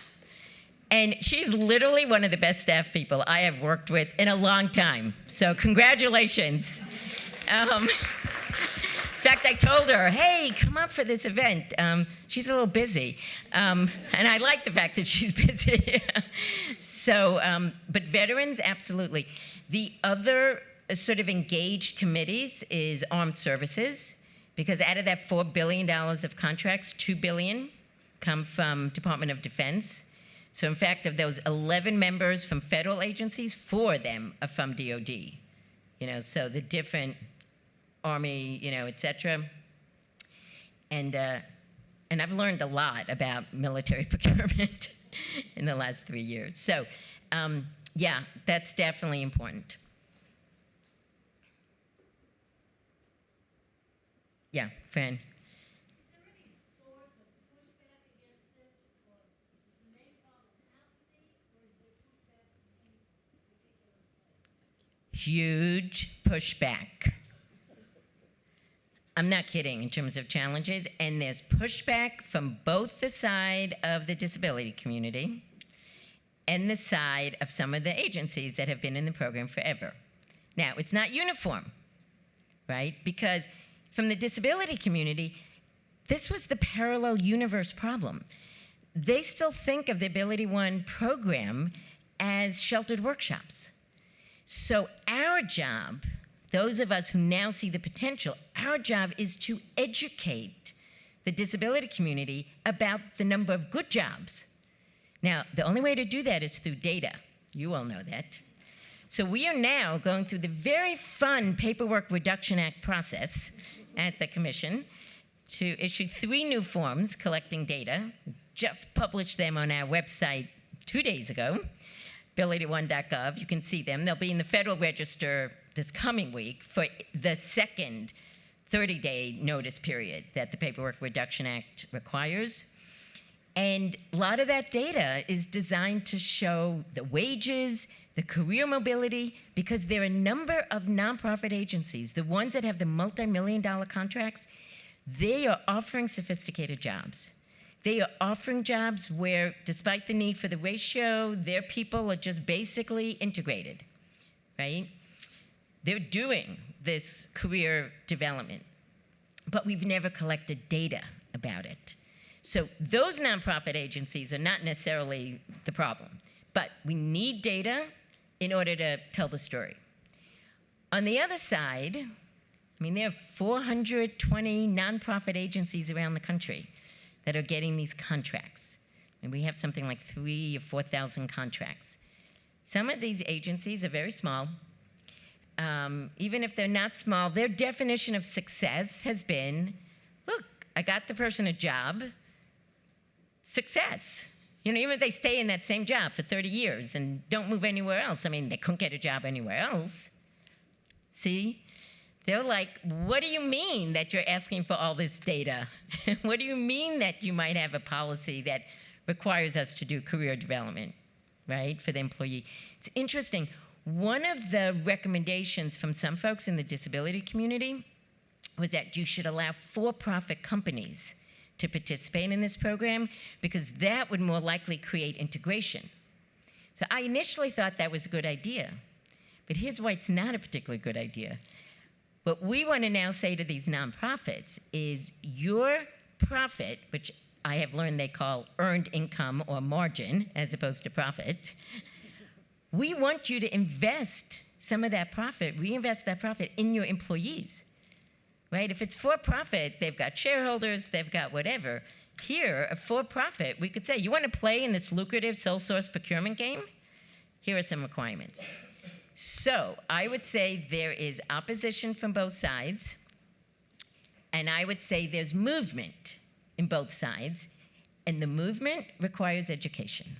And she's literally one of the best staff people I have worked with in a long time. So congratulations. In fact, I told her, hey, come up for this event. She's a little busy. And I like the fact that she's busy. So, but veterans, absolutely. The other sort of engaged committees is armed services, because out of that $4 billion of contracts, $2 billion come from Department of Defense. So in fact, of those 11 members from federal agencies, 4 of them are from DOD. You know, so the different Army, you know, et cetera. And I've learned a lot about military procurement in the last 3 years. So yeah, that's definitely important. Yeah, Fran. Huge pushback. I'm not kidding in terms of challenges, and there's pushback from both the side of the disability community and the side of some of the agencies that have been in the program forever. Now, it's not uniform, right? Because from the disability community, this was the parallel universe problem. They still think of the Ability One program as sheltered workshops. So our job, those of us who now see the potential, our job is to educate the disability community about the number of good jobs. Now, the only way to do that is through data. You all know that. So we are now going through the very fun Paperwork Reduction Act process at the Commission to issue 3 new forms collecting data. Just published them on our website 2 days ago, abilityone.gov. You can see them. They'll be in the Federal Register this coming week for the second 30-day notice period that the Paperwork Reduction Act requires. And a lot of that data is designed to show the wages, the career mobility, because there are a number of nonprofit agencies, the ones that have the multi-million-dollar contracts, they are offering sophisticated jobs. They are offering jobs where, despite the need for the ratio, their people are just basically integrated, right? They're doing this career development, but we've never collected data about it. So those nonprofit agencies are not necessarily the problem, but we need data in order to tell the story. On the other side, I mean, there are 420 nonprofit agencies around the country that are getting these contracts. And we have something like 3,000 or 4,000 contracts. Some of these agencies are very small. Even if they're not small, their definition of success has been, look, I got the person a job, success. You know, even if they stay in that same job for 30 years and don't move anywhere else, I mean, they couldn't get a job anywhere else. See? They're like, what do you mean that you're asking for all this data? What do you mean that you might have a policy that requires us to do career development, right, for the employee? It's interesting. One of the recommendations from some folks in the disability community was that you should allow for-profit companies to participate in this program because that would more likely create integration. So I initially thought that was a good idea, but here's why it's not a particularly good idea. What we want to now say to these nonprofits is your profit, which I have learned they call earned income or margin as opposed to profit, we want you to invest some of that profit, reinvest that profit in your employees, right? If it's for profit, they've got shareholders, they've got whatever. Here, a for profit, we could say, you want to play in this lucrative sole source procurement game? Here are some requirements. So I would say there is opposition from both sides, and I would say there's movement in both sides, and the movement requires education.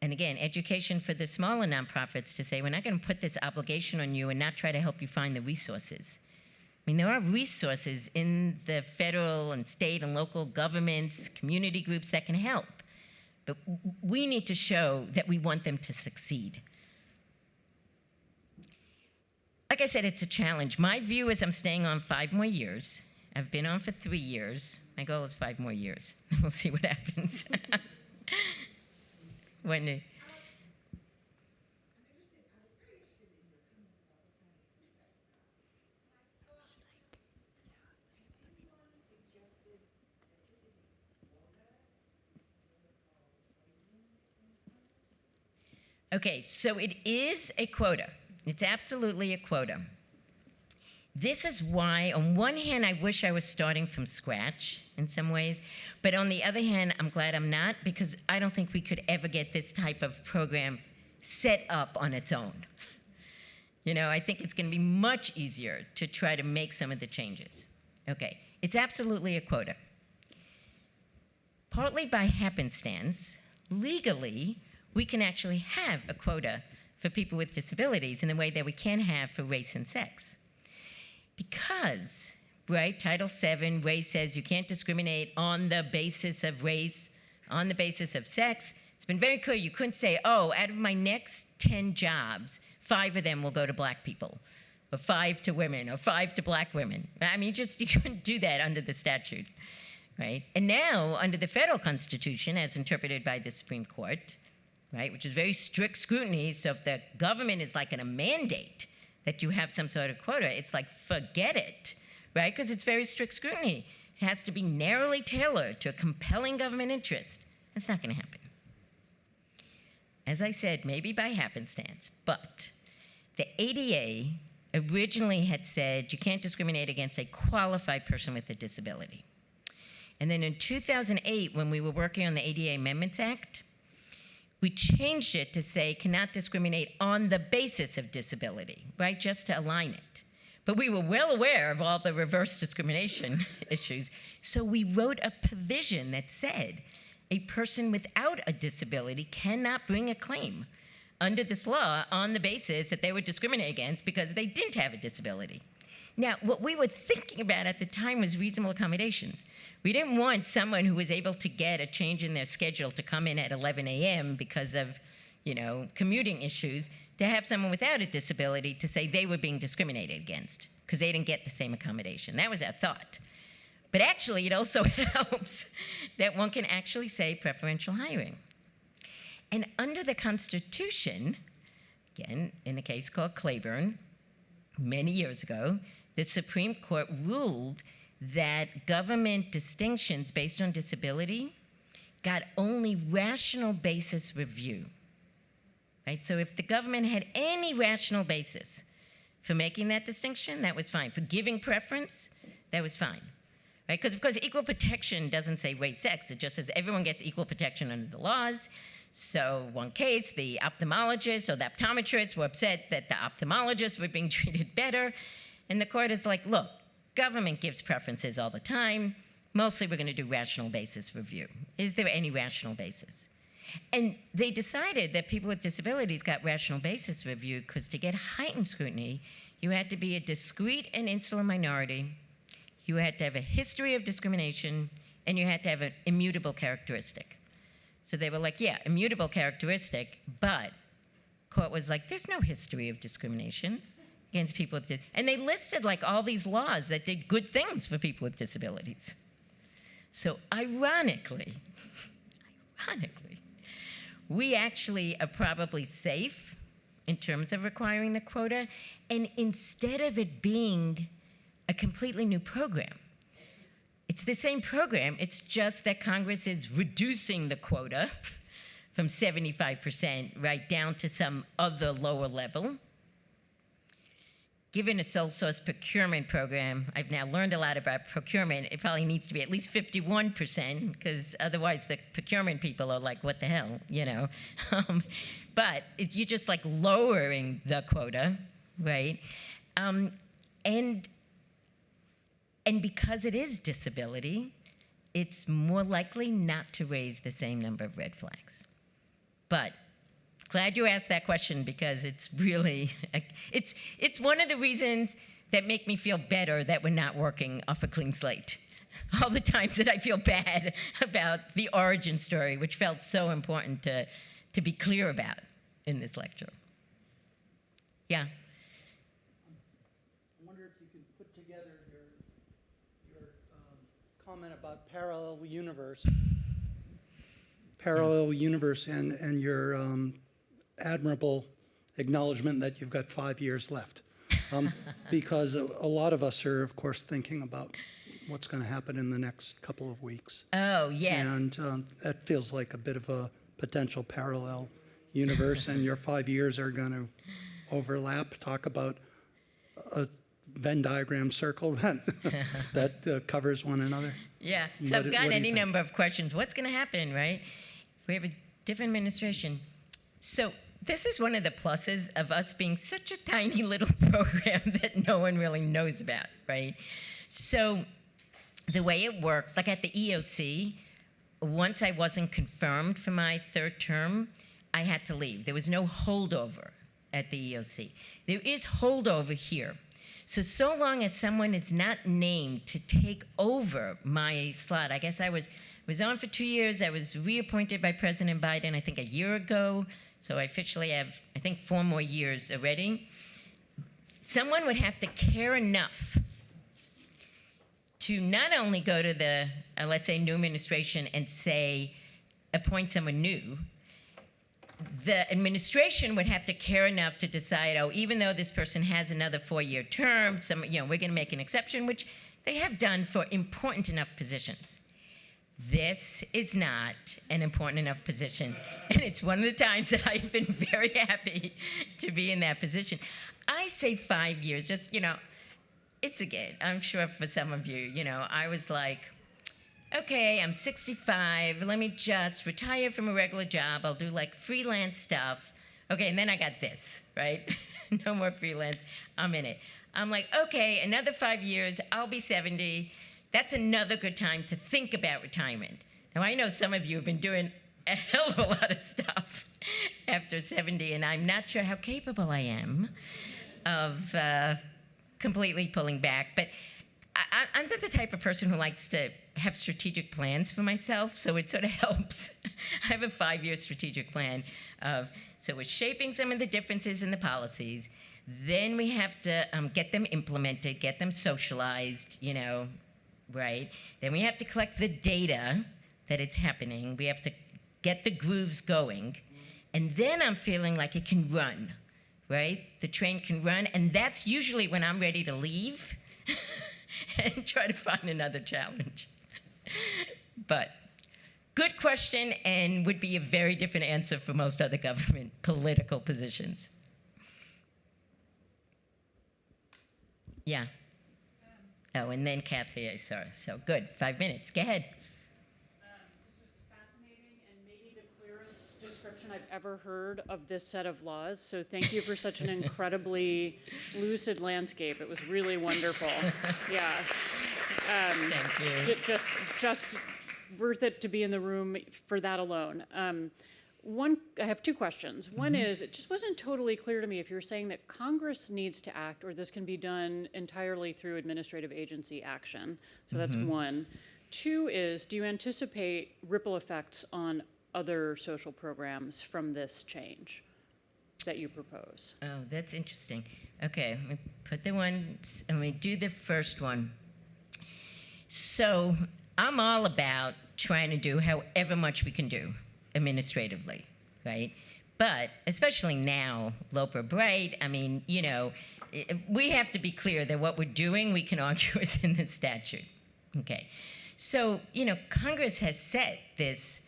And again, education for the smaller nonprofits to say, we're not going to put this obligation on you and not try to help you find the resources. I mean, there are resources in the federal and state and local governments, community groups that can help, but we need to show that we want them to succeed. Like I said, it's a challenge. My view is I'm staying on 5 more years. I've been on for 3 years. My goal is 5 more years. We'll see what happens. Okay, so it is a quota. It's absolutely a quota. This is why, on one hand, I wish I was starting from scratch in some ways, but on the other hand, I'm glad I'm not, because I don't think we could ever get this type of program set up on its own. I think it's going to be much easier to try to make some of the changes. Okay, it's absolutely a quota. Partly by happenstance, legally, we can actually have a quota for people with disabilities in the way that we can have for race and sex. Because, right, Title VII, race says you can't discriminate on the basis of race, on the basis of sex. It's been very clear you couldn't say, oh, out of my next 10 jobs, 5 of them will go to black people, or 5 to women, or 5 to black women. I mean, you couldn't do that under the statute, right? And now, under the federal Constitution, as interpreted by the Supreme Court, right, which is very strict scrutiny, so if the government is like in a mandate that you have some sort of quota, it's like, forget it, right? Because it's very strict scrutiny. It has to be narrowly tailored to a compelling government interest. That's not going to happen. As I said, maybe by happenstance, but the ADA originally had said you can't discriminate against a qualified person with a disability. And then in 2008, when we were working on the ADA Amendments Act, we changed it to say cannot discriminate on the basis of disability, right, just to align it. But we were well aware of all the reverse discrimination issues, so we wrote a provision that said a person without a disability cannot bring a claim under this law on the basis that they were discriminated against because they didn't have a disability. Now, what we were thinking about at the time was reasonable accommodations. We didn't want someone who was able to get a change in their schedule to come in at 11 a.m. because of, commuting issues, to have someone without a disability to say they were being discriminated against because they didn't get the same accommodation. That was our thought. But actually, it also helps that one can actually say preferential hiring. And under the Constitution, again, in a case called Claiborne, many years ago, the Supreme Court ruled that government distinctions based on disability got only rational basis review, right? So if the government had any rational basis for making that distinction, that was fine. For giving preference, that was fine, right? Because, of course, equal protection doesn't say race, sex. It just says everyone gets equal protection under the laws. So one case, the ophthalmologists or the optometrists were upset that the ophthalmologists were being treated better. And the court is like, look, government gives preferences all the time. Mostly we're going to do rational basis review. Is there any rational basis? And they decided that people with disabilities got rational basis review because to get heightened scrutiny, you had to be a discrete and insular minority, you had to have a history of discrimination, and you had to have an immutable characteristic. So they were like, yeah, immutable characteristic, but court was like, there's no history of discrimination against people with disabilities. And they listed like all these laws that did good things for people with disabilities. So ironically, we actually are probably safe in terms of requiring the quota. And instead of it being a completely new program, it's the same program, it's just that Congress is reducing the quota from 75% right down to some other lower level. Given a sole source procurement program, I've now learned a lot about procurement. It probably needs to be at least 51%, because otherwise the procurement people are like, what the hell, But you're just like lowering the quota, right? And because it is disability, it's more likely not to raise the same number of red flags. But glad you asked that question, because it's really, it's one of the reasons that make me feel better that we're not working off a clean slate. All the times that I feel bad about the origin story, which felt so important to be clear about in this lecture. Yeah? I wonder if you can put together your comment about parallel universe and your admirable acknowledgement that you've got 5 years left. Because a lot of us are, of course, thinking about what's going to happen in the next couple of weeks. Oh, yes. And that feels like a bit of a potential parallel universe, and your 5 years are going to overlap, talk about a Venn diagram circle that, that covers one another. Yeah, so What I've do- gotten what do you any think? number of questions. What's going to happen, right? If we have a different administration. So this is one of the pluses of us being such a tiny little program that no one really knows about, right? So the way it works, like at the EEOC, once I wasn't confirmed for my third term, I had to leave. There was no holdover at the EEOC. There is holdover here. So long as someone is not named to take over my slot, I guess I was on for 2 years. I was reappointed by President Biden, I think a year ago. So I officially have, I think, 4 more years already. Someone would have to care enough to not only go to the, let's say, new administration and say, appoint someone new, the administration would have to care enough to decide, oh, even though this person has another 4-year term, we're going to make an exception, which they have done for important enough positions. This is not an important enough position, and it's one of the times that I've been very happy to be in that position. I say 5 years, just, it's again, I'm sure for some of you, I was like, okay, I'm 65, let me just retire from a regular job, I'll do like freelance stuff. Okay, and then I got this, right? No more freelance, I'm in it. I'm like, okay, another 5 years, I'll be 70. That's another good time to think about retirement. Now, I know some of you have been doing a hell of a lot of stuff after 70, and I'm not sure how capable I am of completely pulling back. But I'm the type of person who likes to have strategic plans for myself, so it sort of helps. I have a 5-year strategic plan so we're shaping some of the differences in the policies. Then we have to get them implemented, get them socialized, right? Then we have to collect the data that it's happening. We have to get the grooves going. And then I'm feeling like it can run, right? The train can run, and that's usually when I'm ready to leave and try to find another challenge. But good question, and would be a very different answer for most other government political positions. Yeah. Oh, and then Kathy, I saw. So good, 5 minutes. Go ahead. This was fascinating and maybe the clearest description I've ever heard of this set of laws. So thank you for such an incredibly lucid landscape. It was really wonderful. Yeah. Thank you. Just worth it to be in the room for that alone. I have 2 questions. One is, it just wasn't totally clear to me if you were saying that Congress needs to act or this can be done entirely through administrative agency action. So that's 1. 2 is, do you anticipate ripple effects on other social programs from this change that you propose? Oh, that's interesting. Okay, let me put the ones, let me do the first one. So I'm all about trying to do however much we can do administratively, right? But especially now, Loper Bright, I mean, we have to be clear that what we're doing, we can argue is in the statute. Okay, so, Congress has set this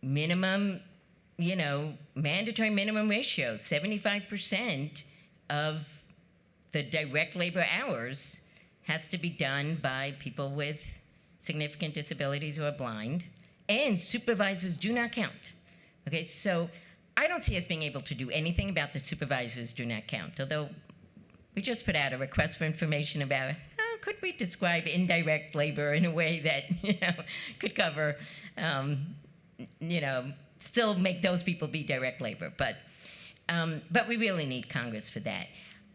minimum, mandatory minimum ratio. 75% of the direct labor hours has to be done by people with significant disabilities or blind, and supervisors do not count. Okay, so I don't see us being able to do anything about the supervisors do not count, although we just put out a request for information about how could we describe indirect labor in a way that, could cover, still make those people be direct labor. But we really need Congress for that.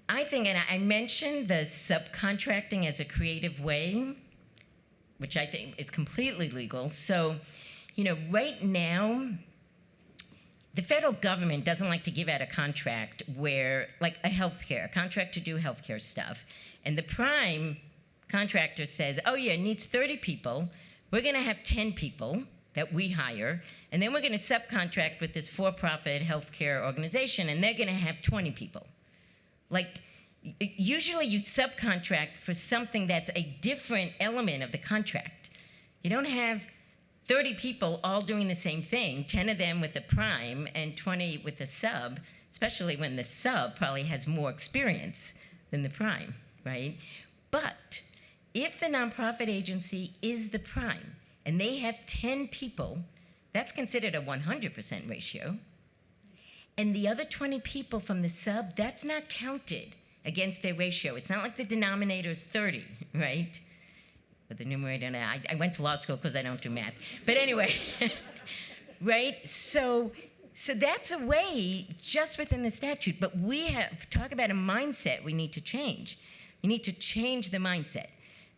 I think, and I mentioned the subcontracting as a creative way, which I think is completely legal. So, right now, the federal government doesn't like to give out a contract where, like a contract to do healthcare stuff. And the prime contractor says, oh yeah, it needs 30 people. We're gonna have 10 people that we hire, and then we're gonna subcontract with this for-profit healthcare organization, and they're gonna have 20 people. Like, usually you subcontract for something that's a different element of the contract. You don't have 30 people all doing the same thing, 10 of them with the prime and 20 with the sub, especially when the sub probably has more experience than the prime, right? But if the nonprofit agency is the prime and they have 10 people, that's considered a 100% ratio. And the other 20 people from the sub, that's not counted against their ratio. It's not like the denominator is 30, right? But the numerator, I went to law school because I don't do math. But anyway, right? So that's a way just within the statute. But we have, talk about a mindset we need to change. We need to change the mindset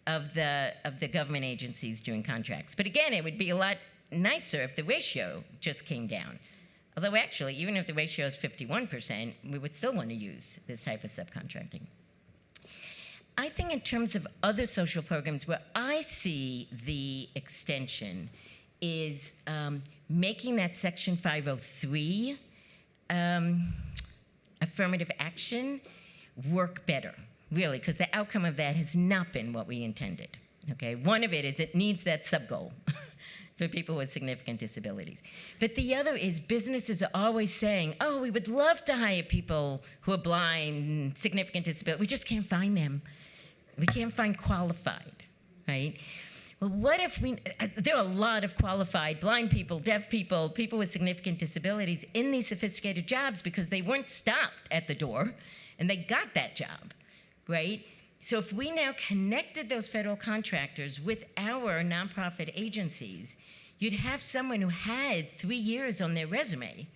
of the government agencies doing contracts. But again, it would be a lot nicer if the ratio just came down. Although actually, even if the ratio is 51%, we would still want to use this type of subcontracting. I think in terms of other social programs, where I see the extension is making that Section 503 affirmative action work better, really, because the outcome of that has not been what we intended. Okay, one of it is it needs that sub-goal for people with significant disabilities. But the other is businesses are always saying, oh, we would love to hire people who are blind, significant disability. We just can't find them. We can't find qualified, right? Well, what if there are a lot of qualified blind people, deaf people, people with significant disabilities in these sophisticated jobs because they weren't stopped at the door and they got that job, right? So if we now connected those federal contractors with our nonprofit agencies, you'd have someone who had 3 years on their resume.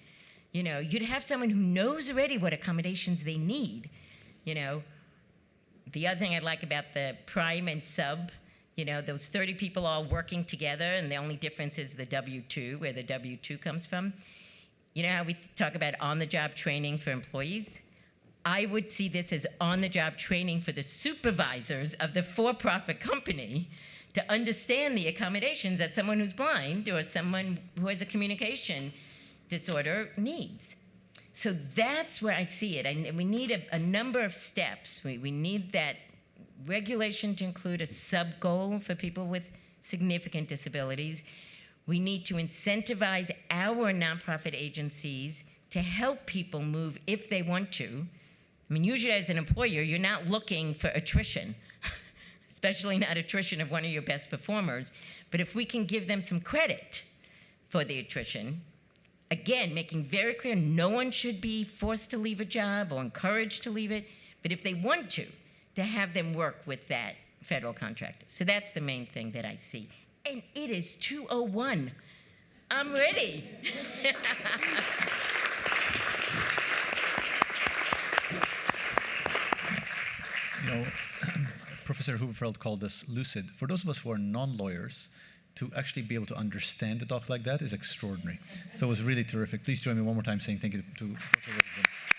You know, you'd have someone who knows already what accommodations they need. You know, the other thing I like about the prime and sub, you know, those 30 people all working together, and the only difference is the W-2, where the W-2 comes from. You know how we talk about on-the-job training for employees? I would see this as on-the-job training for the supervisors of the for-profit company to understand the accommodations that someone who's blind or someone who has a communication disorder needs. So that's where I see it. And we need a number of steps. We need that regulation to include a sub-goal for people with significant disabilities. We need to incentivize our nonprofit agencies to help people move if they want to. I mean, usually as an employer, you're not looking for attrition, especially not attrition of one of your best performers. But if we can give them some credit for the attrition, again, making very clear no one should be forced to leave a job or encouraged to leave it, but if they want to have them work with that federal contractor. So that's the main thing that I see. And it is 2:01. I'm ready. You know, Professor Hooverfeld called this lucid. For those of us who are non-lawyers, to actually be able to understand a doc like that is extraordinary. So it was really terrific. Please join me one more time saying thank you to Professor Hooverfeld.